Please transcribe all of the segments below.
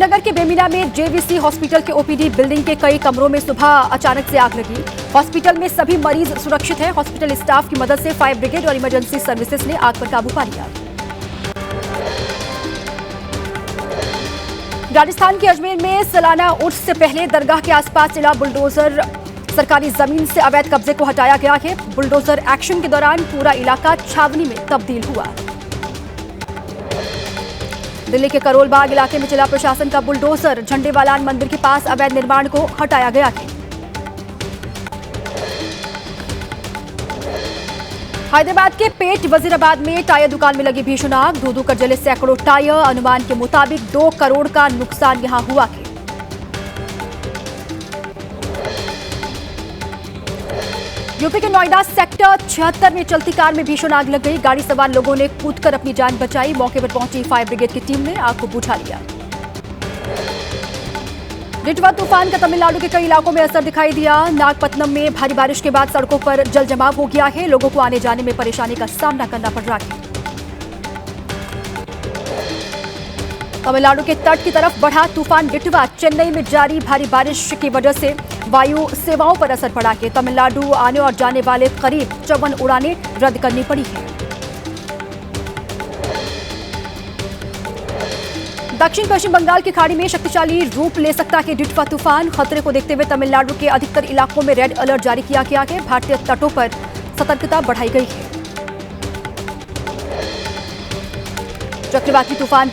श्रीनगर के बेमिना में JVC hospital के ओपीडी बिल्डिंग के कई कमरों में सुबह अचानक से आग लगी। हॉस्पिटल में सभी मरीज सुरक्षित हैं। हॉस्पिटल स्टाफ की मदद से फायर ब्रिगेड और इमरजेंसी सर्विसेज ने आग पर काबू पा लिया। राजस्थान के अजमेर में सालाना उर्स से पहले दरगाह के आसपास चला बुलडोजर। सरकारी जमीन से अवैध कब्जे को हटाया गया है। बुलडोजर एक्शन के दौरान पूरा इलाका छावनी में तब्दील हुआ। दिल्ली के करोल बाग इलाके में चला प्रशासन का बुलडोजर। झंडेवालान मंदिर के पास अवैध निर्माण को हटाया गया है। हैदराबाद के पेट वजीराबाद में टायर दुकान में लगी भीषण आग। धू-धू कर जले सैकड़ों टायर। अनुमान के मुताबिक 2 करोड़ का नुकसान यहां हुआ है। यूपी के नोएडा सेक्टर 76 में चलती कार में भीषण आग लग गई। गाड़ी सवार लोगों ने कूदकर अपनी जान बचाई। मौके पर पहुंची फायर ब्रिगेड की टीम ने आग को बुझा लिया। डिटवा तूफान का तमिलनाडु के कई इलाकों में असर दिखाई दिया। नागपत्तनम में भारी बारिश के बाद सड़कों पर जल जमाव हो गया है। लोगों को आने जाने में परेशानी का सामना करना पड़ रहा है। तमिलनाडु के तट की तरफ बढ़ा तूफान डिटवा। चेन्नई में जारी भारी बारिश की वजह से वायु सेवाओं पर असर पड़ा है। तमिलनाडु आने और जाने वाले करीब 54 उड़ानें रद्द करनी पड़ी है। दक्षिण पश्चिम बंगाल की खाड़ी में शक्तिशाली रूप ले सकता है डिटवा तूफान। खतरे को देखते हुए तमिलनाडु के अधिकतर इलाकों में रेड अलर्ट जारी किया गया है। भारतीय तटों पर सतर्कता बढ़ाई गई है। चक्रवाती तूफान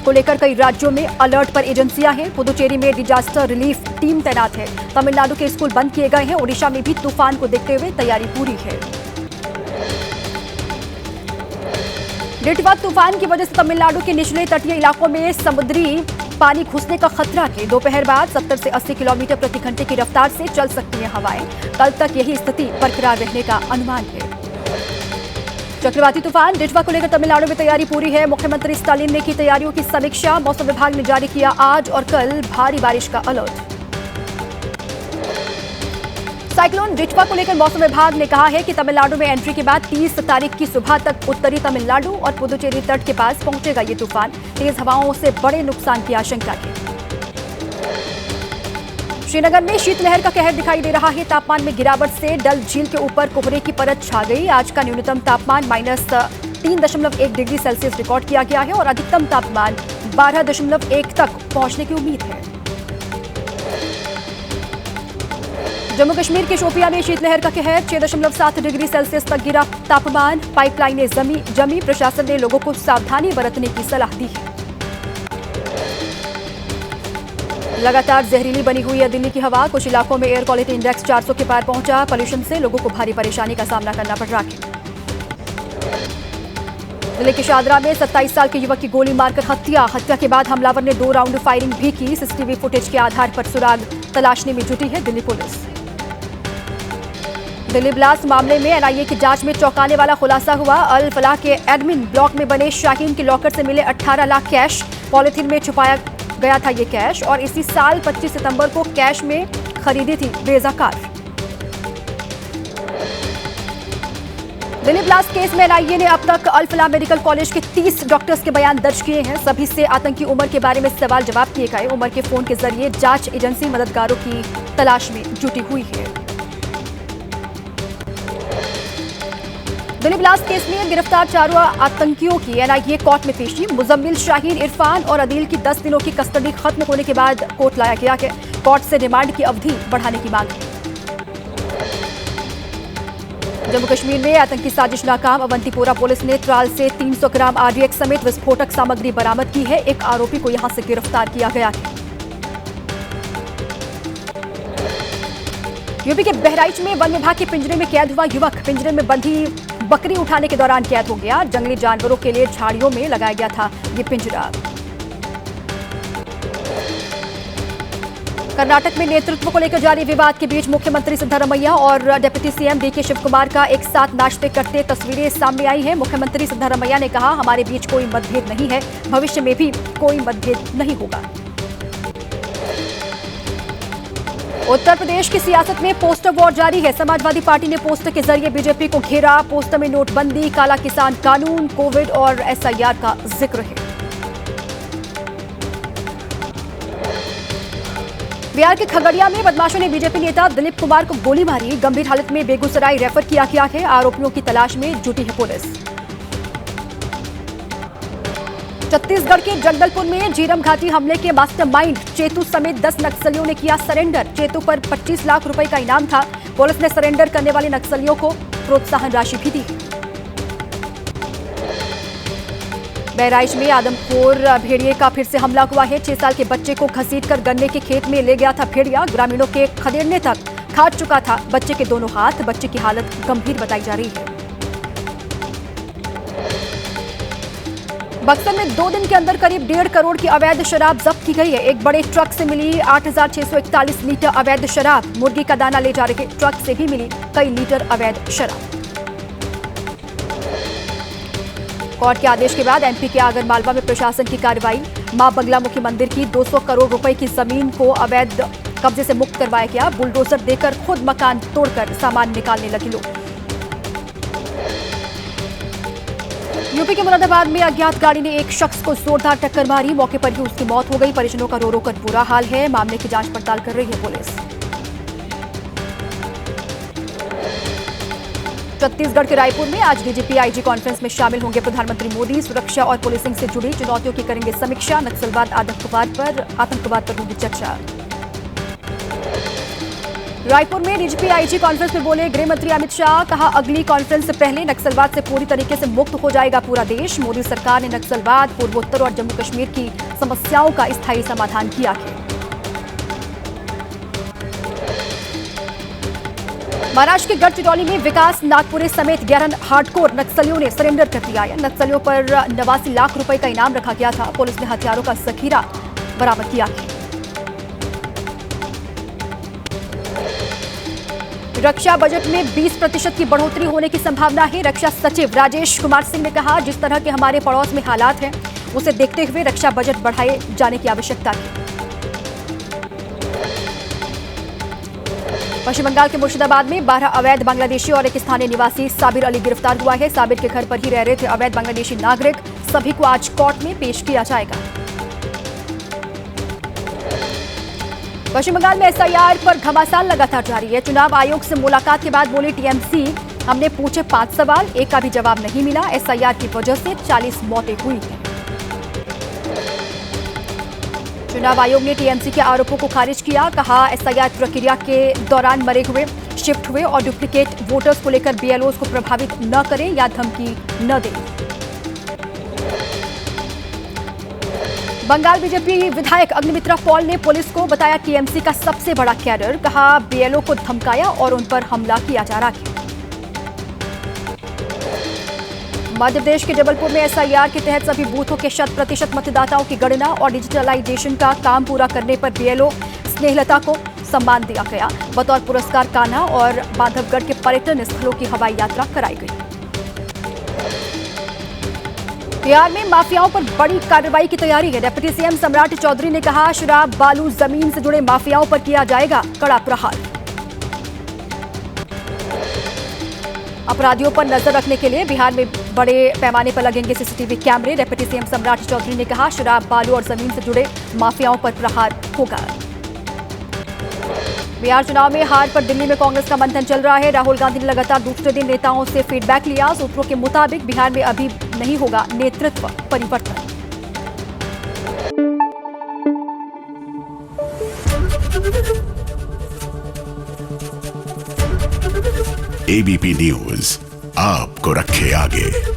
को लेकर कई राज्यों में अलर्ट पर एजेंसियां हैं। पुदुचेरी में डिजास्टर रिलीफ टीम तैनात है। तमिलनाडु के स्कूल बंद किए गए हैं। ओडिशा में भी तूफान को देखते हुए तैयारी पूरी है। डिटवा तूफान की वजह से तमिलनाडु के निचले तटीय इलाकों में समुद्री पानी घुसने का खतरा है। दोपहर बाद 70 से 80 किलोमीटर प्रति घंटे की रफ्तार से चल सकती हैं हवाएं। कल तक यही स्थिति बरकरार रहने का अनुमान है। चक्रवाती तूफान डिटवा को लेकर तमिलनाडु में तैयारी पूरी है। मुख्यमंत्री स्टालिन ने की तैयारियों की समीक्षा। मौसम विभाग ने जारी किया आज और कल भारी बारिश का अलर्ट। साइक्लोन डिटवा को लेकर मौसम विभाग ने कहा है कि तमिलनाडु में एंट्री के बाद 30 तारीख की सुबह तक उत्तरी तमिलनाडु और पुदुचेरी तट के पास पहुंचेगा ये तूफान। तेज हवाओं से बड़े नुकसान की आशंका है। श्रीनगर में शीतलहर का कहर दिखाई दे रहा है। तापमान में गिरावट से डल झील के ऊपर कोहरे की परत छा गई। आज का न्यूनतम तापमान -3.1 डिग्री सेल्सियस रिकॉर्ड किया गया है और अधिकतम तापमान 12.1 तक पहुंचने की उम्मीद है। जम्मू कश्मीर के शोपियां में शीतलहर का कहर। 6.7 डिग्री सेल्सियस तक गिरा तापमान। पाइपलाइनें जमी। प्रशासन ने लोगों को सावधानी बरतने की सलाह दी है। लगातार जहरीली बनी हुई है दिल्ली की हवा। कुछ इलाकों में एयर क्वालिटी इंडेक्स 400 के पार पहुंचा। पॉल्यूशन से लोगों को भारी परेशानी का सामना करना पड़ रहा है। दिल्ली के शादरा में 27 साल के युवक की गोली मारकर हत्या के बाद हमलावर ने 2 राउंड फायरिंग भी की। सीसीटीवी फुटेज के आधार पर सुराग तलाशने में जुटी है दिल्ली पुलिस। दिल्ली ब्लास्ट मामले में एनआईए की जांच में चौंकाने वाला खुलासा हुआ। अल फलाह के एडमिन ब्लॉक में बने शाहीन के लॉकर से मिले 18 लाख कैश। पॉलिथीन में छुपाया गया था ये कैश और इसी साल 25 सितंबर को कैश में खरीदी थी Brezza car. Delhi blast case में एनआईए ने अब तक अल फलाह मेडिकल कॉलेज के 30 डॉक्टर्स के बयान दर्ज किए हैं। सभी से आतंकी उमर के बारे में सवाल जवाब किए गए। उमर के फोन के जरिए जांच एजेंसी मददगारों की तलाश में जुटी हुई है। दिल्ली ब्लास्ट केस में गिरफ्तार 4 आतंकियों की एनआईए कोर्ट में पेशी। मुजम्मिल, शाहीन, इरफान और अदील की 10 दिनों की कस्टडी खत्म होने के बाद कोर्ट लाया गया है। कोर्ट से रिमांड की अवधि बढ़ाने की मांग है। जम्मू कश्मीर में आतंकी साजिश नाकाम। अवंतीपोरा पुलिस ने त्राल से 300 ग्राम आरडीएक्स समेत विस्फोटक सामग्री बरामद की है। एक आरोपी को यहां से गिरफ्तार किया गया है। यूपी के बहराइच में वन विभाग के पिंजरे में कैद हुआ युवक। पिंजरे में बंधी बकरी उठाने के दौरान कैद हो गया। जंगली जानवरों के लिए झाड़ियों में लगाया गया था ये पिंजरा। कर्नाटक में नेतृत्व को लेकर जारी विवाद के बीच मुख्यमंत्री सिद्धरामैया और डिप्टी सीएम डीके शिवकुमार का एक साथ नाश्ते करते तस्वीरें सामने आई है। मुख्यमंत्री सिद्धरामैया ने कहा, हमारे बीच कोई मतभेद नहीं है, भविष्य में भी कोई मतभेद नहीं होगा। उत्तर प्रदेश की सियासत में पोस्टर वॉर जारी है। समाजवादी पार्टी ने पोस्टर के जरिए बीजेपी को घेरा। पोस्टर में नोटबंदी, काला किसान कानून, कोविड और एसआईआर का जिक्र है। बिहार के खगड़िया में बदमाशों ने बीजेपी नेता दिलीप कुमार को गोली मारी। गंभीर हालत में बेगूसराय रेफर किया गया है। आरोपियों की तलाश में जुटी है पुलिस। छत्तीसगढ़ के जगदलपुर में झीरम घाटी हमले के मास्टरमाइंड चेतू समेत 10 नक्सलियों ने किया सरेंडर। चेतू पर 25 लाख रुपए का इनाम था। पुलिस ने सरेंडर करने वाले नक्सलियों को प्रोत्साहन राशि भी दी। बहराइच में आदमखोर भेड़िए का फिर से हमला हुआ है। 6 साल के बच्चे को घसीटकर गन्ने के खेत में ले गया था भेड़िया। ग्रामीणों के खदेड़ने तक काट चुका था बच्चे के दोनों हाथ। बच्चे की हालत गंभीर बताई जा रही है। बक्सर में 2 दिन के अंदर करीब 1.5 करोड़ की अवैध शराब जब्त की गई है। एक बड़े ट्रक से मिली 8,641 लीटर अवैध शराब। मुर्गी का दाना ले जा रहे ट्रक से भी मिली कई लीटर अवैध शराब। कोर्ट के आदेश के बाद एमपी के आगरमालवा में प्रशासन की कार्रवाई। मां बंगलामुखी मंदिर की 200 करोड़ रुपए की जमीन को अवैध कब्जे से मुक्त करवाया गया। बुलडोजर देकर खुद मकान तोड़कर सामान निकालने लगे लोग। यूपी के मुरादाबाद में अज्ञात गाड़ी ने एक शख्स को जोरदार टक्कर मारी। मौके पर ही उसकी मौत हो गई। परिजनों का रो रो कर बुरा हाल है। मामले की जांच पड़ताल कर रही है पुलिस। छत्तीसगढ़ के रायपुर में आज डीजीपी आईजी कॉन्फ्रेंस में शामिल होंगे प्रधानमंत्री मोदी। सुरक्षा और पुलिसिंग से जुड़ी चुनौतियों की करेंगे समीक्षा। नक्सलवाद आतंकवाद पर होगी चर्चा। रायपुर में डीजीपी आईजी कॉन्फ्रेंस में बोले गृह मंत्री अमित शाह। कहा अगली कॉन्फ्रेंस से पहले नक्सलवाद से पूरी तरीके से मुक्त हो जाएगा पूरा देश। मोदी सरकार ने नक्सलवाद, पूर्वोत्तर और जम्मू कश्मीर की समस्याओं का स्थायी समाधान किया है। महाराष्ट्र के गढ़चिरौली में विकास नागपुरे समेत 11 हार्डकोर नक्सलियों ने सरेंडर कर दिया है। नक्सलियों पर 89 लाख रुपए का इनाम रखा गया था। पुलिस ने हथियारों का जखीरा बरामद किया है। रक्षा बजट में 20% की बढ़ोतरी होने की संभावना है। रक्षा सचिव राजेश कुमार सिंह ने कहा जिस तरह के हमारे पड़ोस में हालात हैं उसे देखते हुए रक्षा बजट बढ़ाए जाने की आवश्यकता है। पश्चिम बंगाल के मुर्शिदाबाद में 12 अवैध बांग्लादेशी और एक स्थानीय निवासी साबिर अली गिरफ्तार हुआ है। साबिर के घर पर ही रह रहे थे अवैध बांग्लादेशी नागरिक। सभी को आज कोर्ट में पेश किया जाएगा। पश्चिम बंगाल में एसआईआर पर घमासान लगातार जारी है। चुनाव आयोग से मुलाकात के बाद बोली टीएमसी, हमने पूछे 5 सवाल, एक का भी जवाब नहीं मिला। एसआईआर की वजह से 40 मौतें हुई हैं। चुनाव आयोग ने टीएमसी के आरोपों को खारिज किया। कहा एसआईआर प्रक्रिया के दौरान मरे हुए, शिफ्ट हुए और डुप्लीकेट वोटर्स को लेकर बीएलओज को प्रभावित न करें या धमकी न दें। बंगाल बीजेपी विधायक अग्निमित्रा पॉल ने पुलिस को बताया टीएमसी का सबसे बड़ा कैडर। कहा बीएलओ को धमकाया और उन पर हमला किया जा रहा है। मध्य प्रदेश के जबलपुर में एसआईआर के तहत सभी बूथों के 100% मतदाताओं की गणना और डिजिटलाइजेशन का काम पूरा करने पर बीएलओ स्नेहलता को सम्मान दिया गया। बतौर पुरस्कार कान्हा और बांधवगढ़ के पर्यटन स्थलों की हवाई यात्रा कराई गई। बिहार में माफियाओं पर बड़ी कार्रवाई की तैयारी है। डिप्टी सीएम सम्राट चौधरी ने कहा शराब, बालू, जमीन से जुड़े माफियाओं पर किया जाएगा कड़ा प्रहार। अपराधियों पर नजर रखने के लिए बिहार में बड़े पैमाने पर लगेंगे सीसीटीवी कैमरे। डिप्टी सीएम सम्राट चौधरी ने कहा शराब, बालू और जमीन से जुड़े माफियाओं पर प्रहार होगा। बिहार चुनाव में हार पर दिल्ली में कांग्रेस का मंथन चल रहा है। राहुल गांधी ने लगातार दूसरे दिन नेताओं से फीडबैक लिया। सूत्रों के मुताबिक बिहार में अभी नहीं होगा नेतृत्व परिवर्तन। एबीपी न्यूज आपको रखे आगे।